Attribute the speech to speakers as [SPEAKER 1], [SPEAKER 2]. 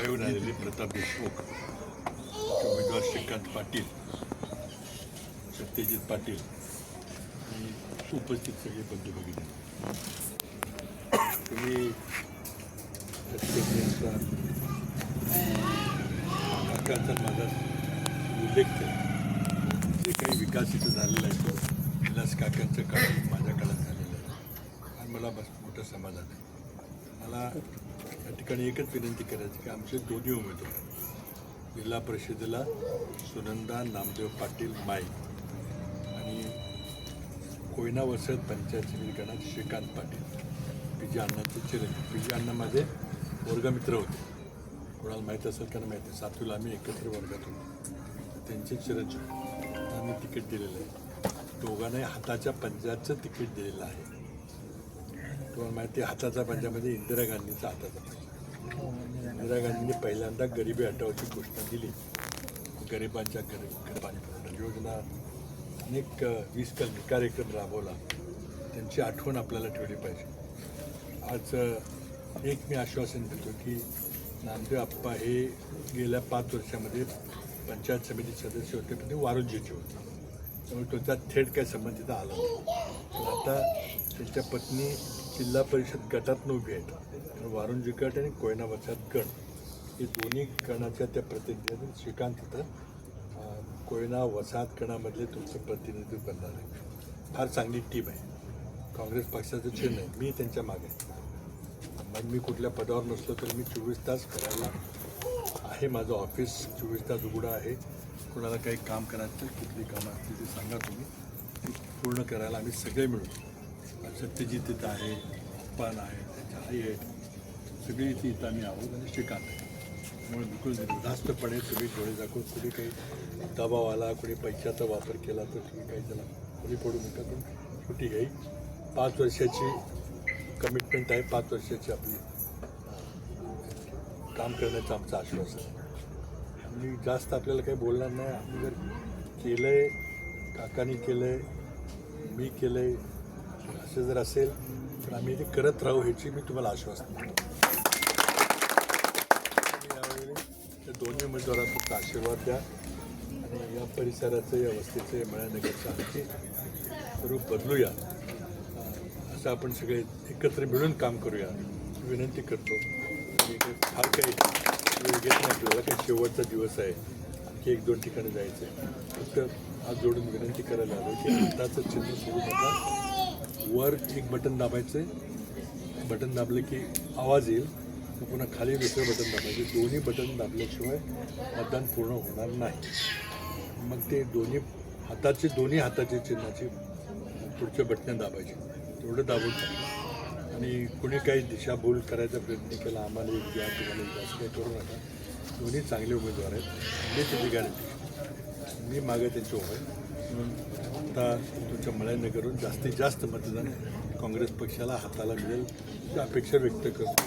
[SPEAKER 1] मुंबईहून आलेले प्रताप देशमुख, उमेदवार श्रीकांत पाटील, सत्यजित पाटील आणि उपस्थित सगळे बंधू भगिनी, तुम्ही सत्यजितचा काकांचा माझा उल्लेख केला. जे काही विकास इथं झालेला आहे तो विलास काकांच्या काळात माझ्या काळात झालेला आहे आणि मला बस मोठं समाधान आहे. मला या ठिकाणी एकच विनंती करायची की आमचे दोन्ही उमेदवार जिल्हा परिषदेला सुनंदा नामदेव पाटील माई आणि कोयना वसत पंचायत समिती गणात श्रीकांत पाटील, पी.जी. अण्णांचे चिरंजीव. पी.जी. अण्णा माझे वर्गमित्र होते, कोणाला माहीत असेल का नाही माहिती, सातवीला आम्ही एकत्र वर्गात होतो. त्यांचे चिरंजीव आम्ही तिकीट दिलेलं आहे. दोघांनाही हाताच्या पंजाचं तिकीट दिलेलं आहे. तुम्हाला माहिती आहे हाताचा पंजामध्ये इंदिरा गांधीचा हाताचा पंजा. इंदिरा गांधींनी पहिल्यांदा गरिबी हटावची घोषणा दिली. गरिबांच्या घर पाणी पुरवठा योजना, अनेक 20 कलमी कार्यक्रम राबवला. त्यांची आठवण आपल्याला ठेवली पाहिजे. आज एक मी आश्वासन देतो की नामदेव आप्पा हे गेल्या 5 वर्षामध्ये पंचायत समिती सदस्य होते, पण ते वारुंजेचे होते, त्यामुळे त्यांचा थेट काही संबंध तिथं आला नाही. पण आता त्यांच्या पत्नी जिल्हा परिषद गटातून उभी आहेत. वारुंजी गट आणि कोयना वसाहत गट हे दोन्ही गणाच्या त्या प्रतिनिधी श्रीकांत तिथं कोयना वसाहत गणामधले तुमचं प्रतिनिधित्व करणार आहे. फार चांगली टीम आहे. काँग्रेस पक्षाचं चिन्ह आहे. मी त्यांच्या मागे आहे. मग मी कुठल्या पदावर नसलो तर मी 24 तास करायला आहे. माझं ऑफिस 24 तास उघडं आहे. कोणाला काही काम करायचं कुठली कामं असतील ते सांगा तुम्ही, ती पूर्ण करायला आम्ही सगळे मिळून. सत्यजित तिथं आहे, पान आहे, त्याच्या आई आहेत, सगळी इथं आम्ही आहोत आणि श्रीकांत आहे. त्यामुळे बिलकुल निर्धास्तपणे तुम्ही डोळे दाखवून कुणी काही दबाव आला, कुणी पैशाचा वापर केला तर तुम्ही काही त्याला कुणी पडू नका. पण छोटी घ्याई 5 वर्षाची कमिटमेंट आहे. 5 वर्षाची आपली काम करण्याचं आमचं आश्वासन आहे. आम्ही जास्त आपल्याला काही बोलणार नाही. आम्ही जर केलं आहे, काकांनी केलं आहे, मी केलं आहे, असं जर असेल तर आम्ही ते करत राहू ह्याची मी तुम्हाला आश्वासन देतो. यावेळी त्या दोन्ही उमेदवारांना फक्त आशीर्वाद द्या आणि या परिसराचं, या वस्तीचं, या मळ्यानगरचं आणखी स्वरूप बदलूया. असं आपण सगळे एकत्र मिळून काम करूया विनंती करतो. फार काही वेळ घेत नाही आपल्याला, काही शेवटचा दिवस आहे, आणखी 1-2 ठिकाणी जायचं आहे. फक्त हात जोडून विनंती करायला आलो की हाताचं चिन्ह सोडून आता वर एक बटन दाबायचं आहे. बटन दाबलं की आवाज येईल, तर पुन्हा खाली दुसरं बटन दाबायचं. दोन्ही बटन दाबल्याशिवाय मतदान पूर्ण होणार नाही. मग ते दोन्ही हाताची चिन्हाची पुढच्या बटणं दाबायची, तेवढं दाबून टाकलं. आणि कुणी काही दिशाभूल करायचा प्रयत्न केला, आम्हाला एक द्या, तुम्हाला एक जास्त काही करू नका. दोन्ही चांगले उमेदवार आहेत. मी त्याची गॅरंटी, मी मागे त्यांची उभं आहे. म्हणून आता तुमच्या मळ्यानगरहून जास्तीत जास्त मतदान काँग्रेस पक्षाला हाताला मिळेल ही अपेक्षा व्यक्त करतो.